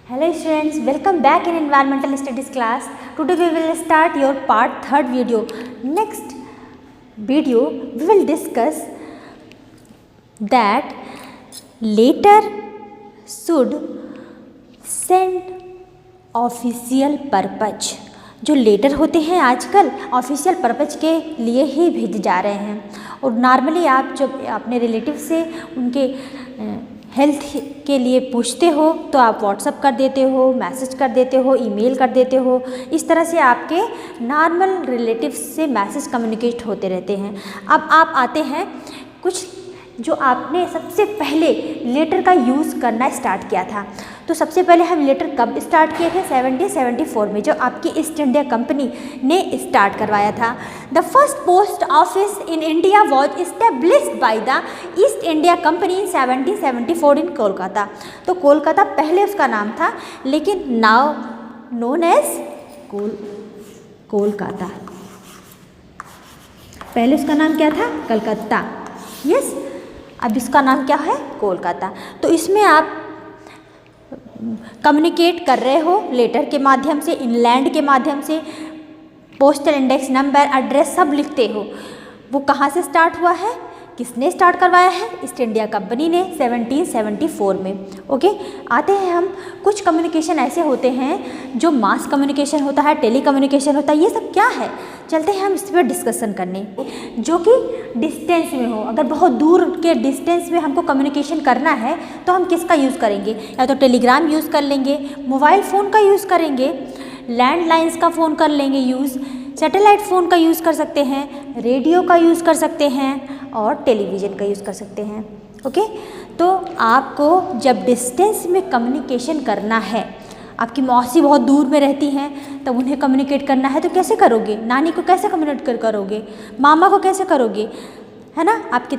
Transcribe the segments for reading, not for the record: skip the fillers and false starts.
Hello students, welcome back in Environmental Studies class. Today we will start your part 3rd video. Next video we will discuss that letter should send official purpose. जो letter होते हैं आजकल official purpose के लिए ही भेजे जा रहे हैं और नॉर्मली आप जब अपने रिलेटिव से उनके हेल्थ के लिए पूछते हो तो आप व्हाट्सअप कर देते हो, मैसेज कर देते हो, ईमेल कर देते हो। इस तरह से आपके नॉर्मल रिलेटिव से मैसेज कम्युनिकेट होते रहते हैं। अब आप आते हैं कुछ जो आपने सबसे पहले लेटर का यूज़ करना स्टार्ट किया था। तो सबसे पहले हम लेटर कब स्टार्ट किए थे? 1774 में, जो आपकी ईस्ट इंडिया कंपनी ने स्टार्ट करवाया था। The first post office in India was established by the east India company इन 1774 इन कोलकाता। तो कोलकाता पहले उसका नाम था, लेकिन नाउ नोन एज कोलकाता। पहले उसका नाम क्या था? कलकत्ता। यस, अब इसका नाम क्या है? कोलकाता। तो इसमें आप कम्युनिकेट कर रहे हो लेटर के माध्यम से, इनलैंड के माध्यम से, पोस्टल इंडेक्स नंबर, एड्रेस सब लिखते हो। वो कहाँ से स्टार्ट हुआ है? किसने स्टार्ट करवाया है? ईस्ट इंडिया कंपनी ने 1774 में। ओके, आते हैं हम कुछ कम्युनिकेशन ऐसे होते हैं जो मास कम्युनिकेशन होता है, टेली कम्युनिकेशन होता है। ये सब क्या है? चलते हैं हम इस पर डिस्कशन करने, जो कि डिस्टेंस में हो। अगर बहुत दूर के डिस्टेंस में हमको कम्युनिकेशन करना है तो हम किसका यूज़ करेंगे? या तो टेलीग्राम यूज़ कर लेंगे, मोबाइल फ़ोन का यूज़ करेंगे, लैंडलाइंस का फ़ोन कर लेंगे यूज़, सैटेलाइट फ़ोन का यूज़ कर सकते हैं, रेडियो का यूज़ कर सकते हैं और टेलीविज़न का यूज़ कर सकते हैं। ओके, तो आपको जब डिस्टेंस में कम्युनिकेशन करना है, आपकी मौसी बहुत दूर में रहती हैं तब उन्हें कम्युनिकेट करना है तो कैसे करोगे? नानी को कैसे कम्युनिकेट करोगे? मामा को कैसे करोगे? है ना, आपके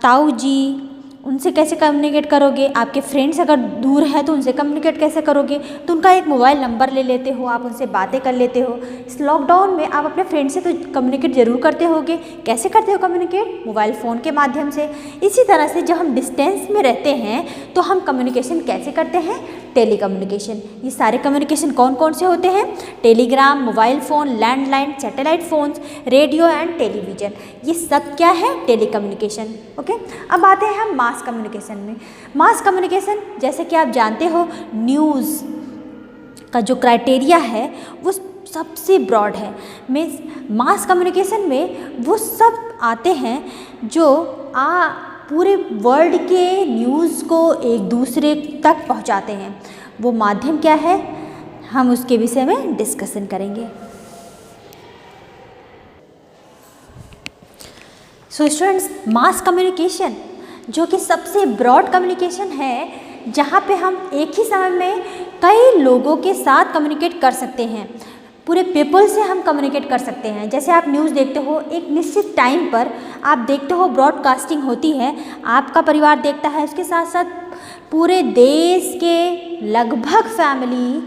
ताऊ जी, उनसे कैसे कम्युनिकेट करोगे? आपके फ्रेंड्स अगर दूर हैं तो उनसे कम्युनिकेट कैसे करोगे? तो उनका एक मोबाइल नंबर ले लेते हो, आप उनसे बातें कर लेते हो। इस लॉकडाउन में आप अपने फ्रेंड से तो कम्युनिकेट ज़रूर करते होगे। कैसे करते हो कम्युनिकेट? मोबाइल फ़ोन के माध्यम से। इसी तरह से जब हम डिस्टेंस में रहते हैं तो हम कम्युनिकेशन कैसे करते हैं? Telecommunication. ये सारे कम्युनिकेशन कौन कौन से होते हैं? Telegram, mobile phone, landline, satellite phones, radio and television, ये सब क्या है? Tele communication. ओके, अब आते हैं हम मास कम्युनिकेशन में। मास कम्युनिकेशन, जैसे कि आप जानते हो, न्यूज़ का जो क्राइटेरिया है वो सबसे ब्रॉड है। मीन्स मास कम्युनिकेशन में वो सब आते हैं जो पूरे वर्ल्ड के न्यूज़ को एक दूसरे तक पहुंचाते हैं। वो माध्यम क्या है? हम उसके विषय में डिस्कशन करेंगे। सो स्टूडेंट्स, मास कम्युनिकेशन जो कि सबसे ब्रॉड कम्युनिकेशन है, जहाँ पे हम एक ही समय में कई लोगों के साथ कम्युनिकेट कर सकते हैं। पूरे पीपल से हम कम्युनिकेट कर सकते हैं। जैसे आप न्यूज़ देखते हो, एक निश्चित टाइम पर आप देखते हो ब्रॉडकास्टिंग होती है, आपका परिवार देखता है, उसके साथ साथ पूरे देश के लगभग फैमिली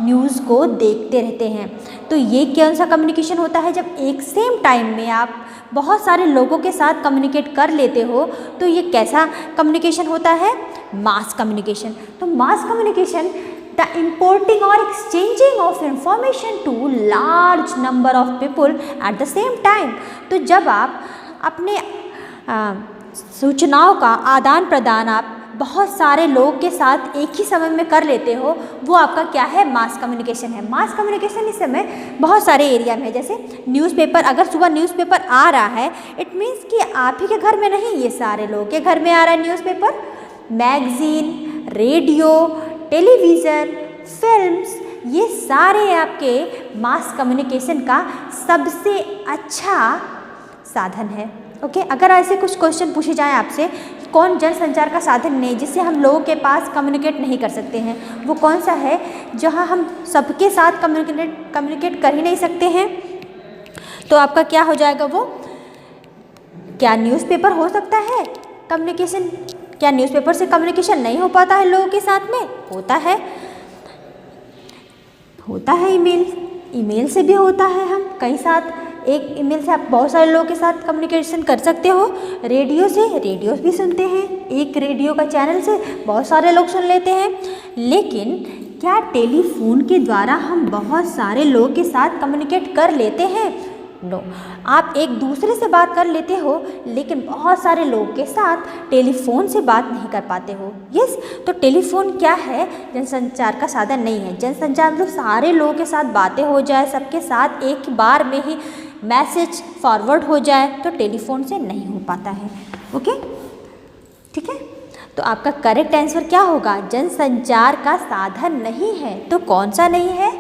न्यूज़ को देखते रहते हैं। तो ये कौन सा कम्युनिकेशन होता है? जब एक सेम टाइम में आप बहुत सारे लोगों के साथ कम्युनिकेट कर लेते हो तो ये कैसा कम्युनिकेशन होता है? Mass communication. तो mass communication the importing or exchanging of information to large number of people at the same time। तो जब आप अपने सूचनाओं का आदान प्रदान आप बहुत सारे लोगों के साथ एक ही समय में कर लेते हो, वो आपका क्या है? मास कम्युनिकेशन है। मास कम्युनिकेशन इस समय बहुत सारे एरिया में है। जैसे न्यूज़पेपर, अगर सुबह न्यूज़पेपर आ रहा है, इट मीन्स कि आप ही के घर में नहीं, ये सारे लोगों के घर में आ रहा है newspaper. Magazine, radio, television, films, ये सारे आपके मास कम्युनिकेशन का सबसे अच्छा साधन है। ओके, अगर ऐसे कुछ क्वेश्चन पूछे जाएं आपसे, कौन जनसंचार का साधन नहीं जिससे हम लोगों के पास कम्युनिकेट नहीं कर सकते हैं, वो कौन सा है? जहां हम सबके साथ कम्युनिकेट कर ही नहीं सकते हैं, तो आपका क्या हो जाएगा? वो क्या न्यूज़पेपर हो सकता है कम्युनिकेशन? क्या न्यूज़पेपर से कम्युनिकेशन नहीं हो पाता है लोगों के साथ में? होता है ईमेल से भी होता है। हम कई साथ एक ईमेल से आप बहुत सारे लोगों के साथ कम्युनिकेशन कर सकते हो। रेडियो से, रेडियो भी सुनते हैं, एक रेडियो का चैनल से बहुत सारे लोग सुन लेते हैं। लेकिन क्या टेलीफोन के द्वारा हम बहुत सारे लोगों के साथ कम्युनिकेट कर लेते हैं? नो, आप एक दूसरे से बात कर लेते हो लेकिन बहुत सारे लोगों के साथ टेलीफोन से बात नहीं कर पाते हो। यस, तो टेलीफोन क्या है? जनसंचार का साधन नहीं है। जनसंचार मतलब सारे लोगों के साथ बातें हो जाए, सबके साथ एक बार में ही मैसेज फॉरवर्ड हो जाए, तो टेलीफोन से नहीं हो पाता है। ओके, ठीक है। तो आपका करेक्ट आंसर क्या होगा? जनसंचार का साधन नहीं है। तो कौन सा नहीं है?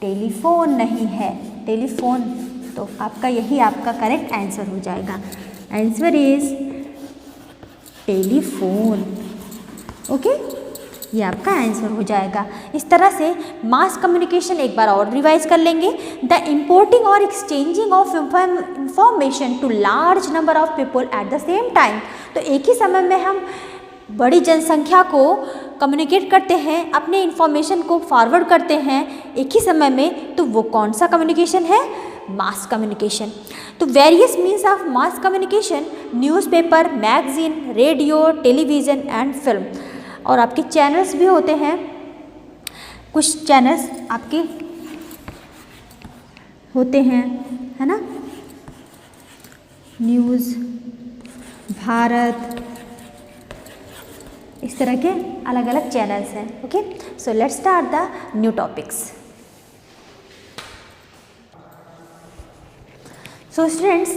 टेलीफोन नहीं है, टेलीफोन। तो आपका यही आपका करेक्ट आंसर हो जाएगा। Answer is telephone. ओके, ये आपका आंसर हो जाएगा। इस तरह से मास कम्युनिकेशन एक बार और रिवाइज कर लेंगे। द इम्पोर्टिंग और exchanging of information to large number of people at the same time. तो एक ही समय में हम बड़ी जनसंख्या को कम्युनिकेट करते हैं, अपने इंफॉर्मेशन को फॉरवर्ड करते हैं एक ही समय में, तो वो कौन सा कम्युनिकेशन है? Mass communication. तो various means of mass communication: newspaper, magazine, radio, television and film. और आपके चैनल्स भी होते हैं, कुछ चैनल्स आपके होते हैं, है ना, न्यूज़ भारत, इस तरह के अलग अलग चैनल्स हैं। Okay, so let's start the new topics. So students,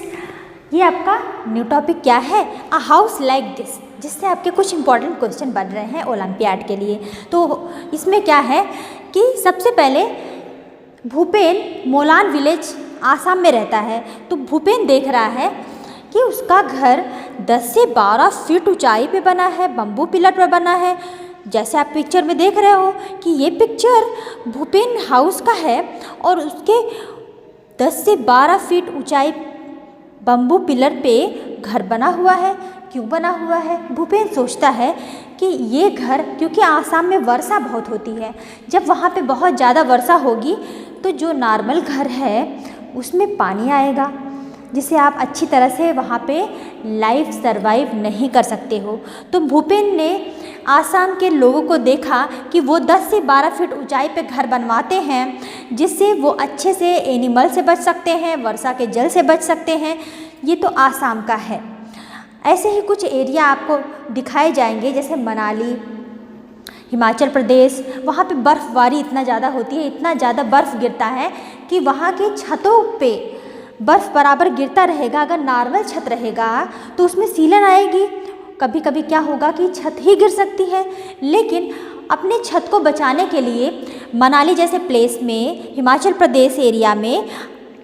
ये आपका न्यू टॉपिक क्या है? अ हाउस लाइक दिस, जिससे आपके कुछ इंपॉर्टेंट क्वेश्चन बन रहे हैं ओलंपियाड के लिए। तो इसमें क्या है कि सबसे पहले भूपेन मोलान विलेज आसाम में रहता है। तो भूपेन देख रहा है कि उसका घर 10 से 12 फीट ऊंचाई पे बना है, बम्बू पिलर पर बना है। जैसे आप पिक्चर में देख रहे हो कि ये पिक्चर भूपेन हाउस का है और उसके 10 से 12 फीट ऊंचाई बम्बू पिलर पे घर बना हुआ है। क्यों बना हुआ है? भूपेन सोचता है कि ये घर, क्योंकि आसाम में वर्षा बहुत होती है, जब वहाँ पे बहुत ज़्यादा वर्षा होगी तो जो नॉर्मल घर है उसमें पानी आएगा, जिसे आप अच्छी तरह से वहाँ पे लाइफ सर्वाइव नहीं कर सकते हो। तो भूपेन ने आसाम के लोगों को देखा कि वो 10 से 12 फीट ऊंचाई पे घर बनवाते हैं, जिससे वो अच्छे से एनिमल से बच सकते हैं, वर्षा के जल से बच सकते हैं। ये तो आसाम का है। ऐसे ही कुछ एरिया आपको दिखाए जाएंगे, जैसे मनाली, हिमाचल प्रदेश। वहाँ पे बर्फ़बारी इतना ज़्यादा होती है, इतना ज़्यादा बर्फ़ गिरता है कि वहाँ के छतों पे बर्फ़ बराबर गिरता रहेगा। अगर नॉर्मल छत रहेगा तो उसमें सीलन आएगी, कभी कभी क्या होगा कि छत ही गिर सकती है। लेकिन अपने छत को बचाने के लिए मनाली जैसे प्लेस में, हिमाचल प्रदेश एरिया में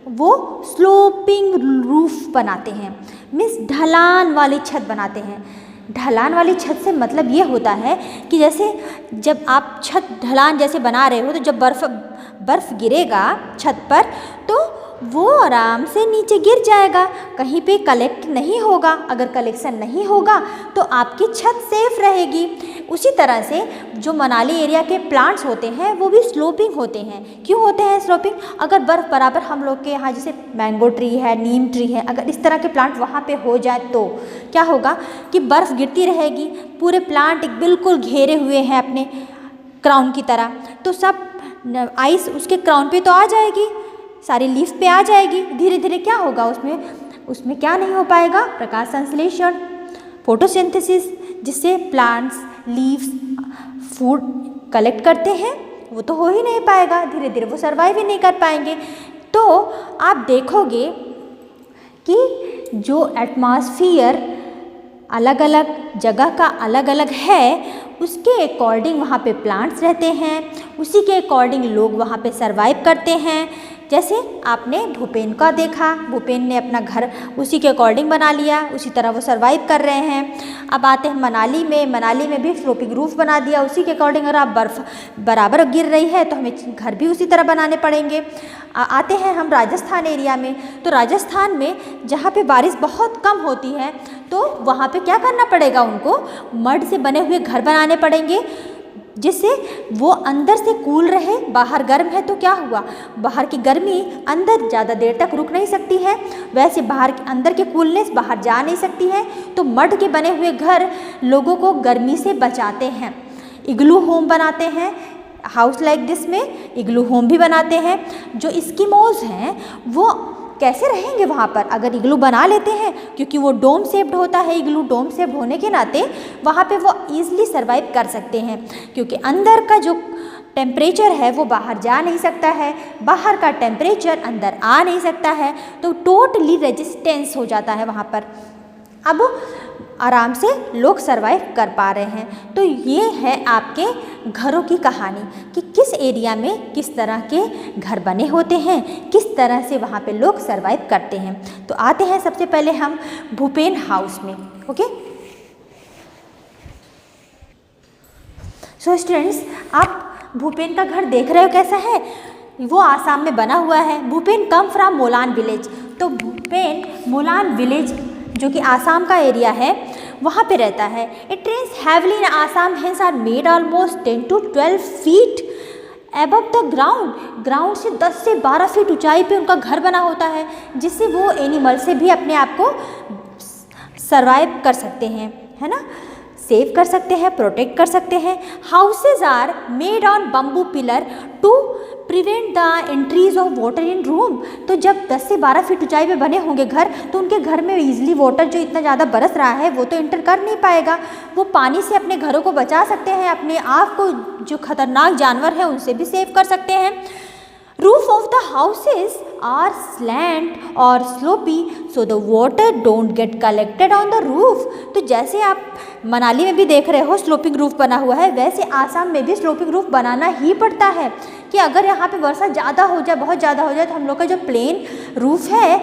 वो स्लोपिंग रूफ बनाते हैं, मीन्स ढलान वाली छत बनाते हैं। ढलान वाली छत से मतलब ये होता है कि जैसे जब आप छत ढलान जैसे बना रहे हो तो जब बर्फ़ गिरेगा छत पर तो वो आराम से नीचे गिर जाएगा, कहीं पे कलेक्ट नहीं होगा। अगर कलेक्शन नहीं होगा तो आपकी छत सेफ रहेगी। उसी तरह से जो मनाली एरिया के प्लांट्स होते हैं वो भी स्लोपिंग होते हैं। क्यों होते हैं स्लोपिंग? अगर बर्फ़ बराबर हम लोग के यहाँ जैसे मैंगो ट्री है, नीम ट्री है, अगर इस तरह के प्लांट वहाँ पे हो जाए तो क्या होगा कि बर्फ़ गिरती रहेगी, पूरे प्लांट बिल्कुल घेरे हुए हैं अपने क्राउन की तरह, तो सब आइस उसके क्राउन पे तो आ जाएगी, सारी लीफ पे आ जाएगी। धीरे धीरे क्या होगा उसमें क्या नहीं हो पाएगा? प्रकाश संश्लेषण, फोटोसिंथेसिस, जिससे प्लांट्स लीव्स फूड कलेक्ट करते हैं, वो तो हो ही नहीं पाएगा। धीरे धीरे वो सर्वाइव ही नहीं कर पाएंगे। तो आप देखोगे कि जो एटमॉस्फियर अलग अलग जगह का अलग अलग है, उसके अकॉर्डिंग वहाँ पे प्लांट्स रहते हैं, उसी के अकॉर्डिंग लोग वहाँ पे सर्वाइव करते हैं। जैसे आपने भूपेन का देखा, भूपेन ने अपना घर उसी के अकॉर्डिंग बना लिया, उसी तरह वो सर्वाइव कर रहे हैं। अब आते हैं मनाली में भी स्लोपिंग रूफ बना दिया उसी के अकॉर्डिंग। अगर आप बर्फ़ बराबर गिर रही है तो हमें घर भी उसी तरह बनाने पड़ेंगे। आते हैं हम राजस्थान एरिया में। तो राजस्थान में जहाँ पे बारिश बहुत कम होती है तो वहाँ पे क्या करना पड़ेगा? उनको मड से बने हुए घर बनाने पड़ेंगे। जिससे वो अंदर से कूल रहे। बाहर गर्म है तो क्या हुआ, बाहर की गर्मी अंदर ज़्यादा देर तक रुक नहीं सकती है, वैसे अंदर की कूलनेस बाहर जा नहीं सकती है। तो मड के बने हुए घर लोगों को गर्मी से बचाते हैं। इग्लू होम बनाते हैं, हाउस लाइक दिस में इग्लू होम भी बनाते हैं। जो एस्किमोज हैं वो कैसे रहेंगे वहाँ पर, अगर इग्लू बना लेते हैं, क्योंकि वो डोम शेप्ड होता है, इग्लू डोम शेप्ड होने के नाते वहाँ पे वो ईज़िली सर्वाइव कर सकते हैं, क्योंकि अंदर का जो टेम्परेचर है वो बाहर जा नहीं सकता है, बाहर का टेम्परेचर अंदर आ नहीं सकता है, तो टोटली रेजिस्टेंस हो जाता है वहाँ पर। अब आराम से लोग सरवाइव कर पा रहे हैं। तो ये है आपके घरों की कहानी कि किस एरिया में किस तरह के घर बने होते हैं, किस तरह से वहाँ पे लोग सरवाइव करते हैं। तो आते हैं सबसे पहले हम भूपेन हाउस में। ओके, सो स्टूडेंट्स, आप भूपेन का घर देख रहे हो कैसा है, वो आसाम में बना हुआ है। भूपेन कम फ्रॉम मोलान विलेज, तो भूपेन मोलान विलेज जो कि आसाम का एरिया है वहाँ पे रहता है। It rains heavily in Assam, hence are made almost 10 to 12 feet above the ground से 10 से 12 फीट ऊंचाई पे उनका घर बना होता है, जिससे वो एनिमल से भी अपने आप को सरवाइव कर सकते हैं, है ना, सेव कर सकते हैं, प्रोटेक्ट कर सकते हैं। Houses are made on bamboo pillar to prevent the entries of water in room. तो जब 10 से 12 फीट ऊंचाई पे बने होंगे घर, तो उनके घर में ईजिली वाटर जो इतना ज़्यादा बरस रहा है वो तो एंटर कर नहीं पाएगा। वो पानी से अपने घरों को बचा सकते हैं, अपने आप को जो खतरनाक जानवर हैं उनसे भी सेव कर सकते हैं। Roof of the houses are slant or slopy, so the water don't get collected on the roof। तो जैसे आप मनाली में भी देख रहे हो स्लोपिंग रूफ बना हुआ है, वैसे आसाम में भी स्लोपिंग रूफ बनाना ही पड़ता है कि अगर यहाँ पे वर्षा ज़्यादा हो जाए, बहुत ज़्यादा हो जाए, तो हम लोग का जो प्लेन रूफ है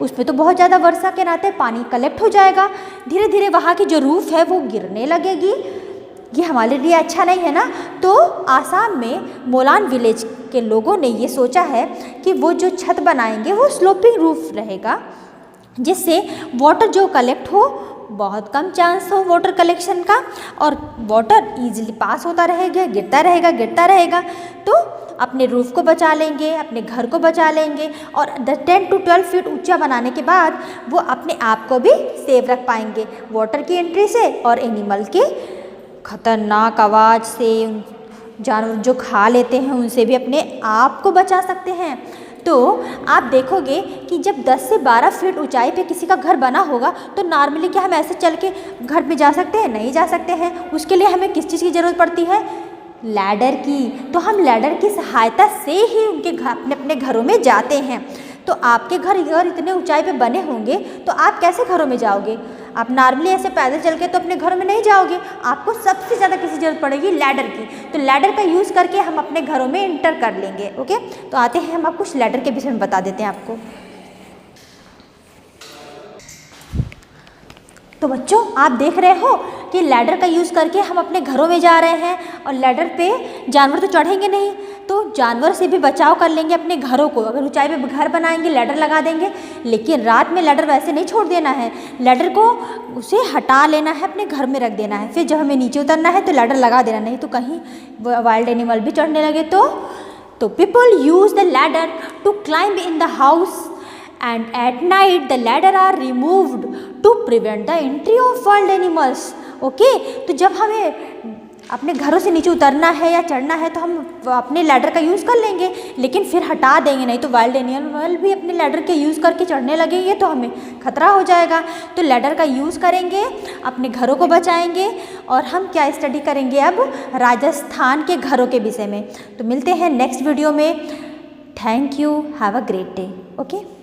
उस पर तो बहुत ज़्यादा वर्षा के नाते पानी कलेक्ट हो जाएगा, धीरे धीरे वहाँ की जो रूफ है वो गिरने लगेगी। ये हमारे लिए अच्छा नहीं है ना। तो आसाम में मोलान विलेज के लोगों ने ये सोचा है कि वो जो छत बनाएंगे वो स्लोपिंग रूफ रहेगा, जिससे वाटर जो कलेक्ट हो, बहुत कम चांस हो वाटर कलेक्शन का, और वाटर इजीली पास होता रहेगा, गिरता रहेगा। तो अपने रूफ को बचा लेंगे, अपने घर को बचा लेंगे, और 10 to 12 फीट ऊंचा बनाने के बाद वो अपने आप को भी सेव रख पाएंगे वाटर की एंट्री से और एनिमल की खतरनाक आवाज़ से, जानवर जो खा लेते हैं उनसे भी अपने आप को बचा सकते हैं। तो आप देखोगे कि जब 10 से 12 फीट ऊंचाई पे किसी का घर बना होगा, तो नॉर्मली क्या हम ऐसे चल के घर पे जा सकते हैं? नहीं जा सकते हैं। उसके लिए हमें किस चीज़ की ज़रूरत पड़ती है? लैडर की। तो हम लैडर की सहायता से ही उनके अपने घरों में जाते हैं। तो आपके घर अगर इतने ऊंचाई पे बने होंगे तो आप कैसे घरों में जाओगे? आप नॉर्मली ऐसे पैदल चल के तो अपने घरों में नहीं जाओगे, आपको सबसे ज़्यादा किसी ज़रूरत पड़ेगी? लैडर की। तो लैडर का यूज़ करके हम अपने घरों में एंटर कर लेंगे। ओके, तो आते हैं हम आपको कुछ लैडर के विषय में बता देते हैं आपको। तो बच्चों, आप देख रहे हो कि लैडर का यूज़ करके हम अपने घरों में जा रहे हैं, और लैडर पे जानवर तो चढ़ेंगे नहीं, तो जानवर से भी बचाव कर लेंगे अपने घरों को। अगर ऊंचाई पे घर बनाएंगे लैडर लगा देंगे, लेकिन रात में लैडर वैसे नहीं छोड़ देना है, लैडर को उसे हटा लेना है, अपने घर में रख देना है। फिर जब हमें नीचे उतरना है तो लैडर लगा देना, नहीं तो कहीं वाइल्ड एनिमल भी चढ़ने लगे तो people use the ladder to climb in the house and at night the ladder are removed to prevent the entry of wild animals। Okay, तो जब हमें अपने घरों से नीचे उतरना है या चढ़ना है तो हम अपने लैडर का यूज़ कर लेंगे, लेकिन फिर हटा देंगे, नहीं तो वाइल्ड एनिमल भी अपने लैडर के यूज़ करके चढ़ने लगेंगे तो हमें खतरा हो जाएगा। तो लैडर का यूज़ करेंगे, अपने घरों को बचाएंगे। और हम क्या स्टडी करेंगे अब? राजस्थान के घरों के विषय में। तो मिलते हैं नेक्स्ट वीडियो में। Thank you, have a great day. Okay.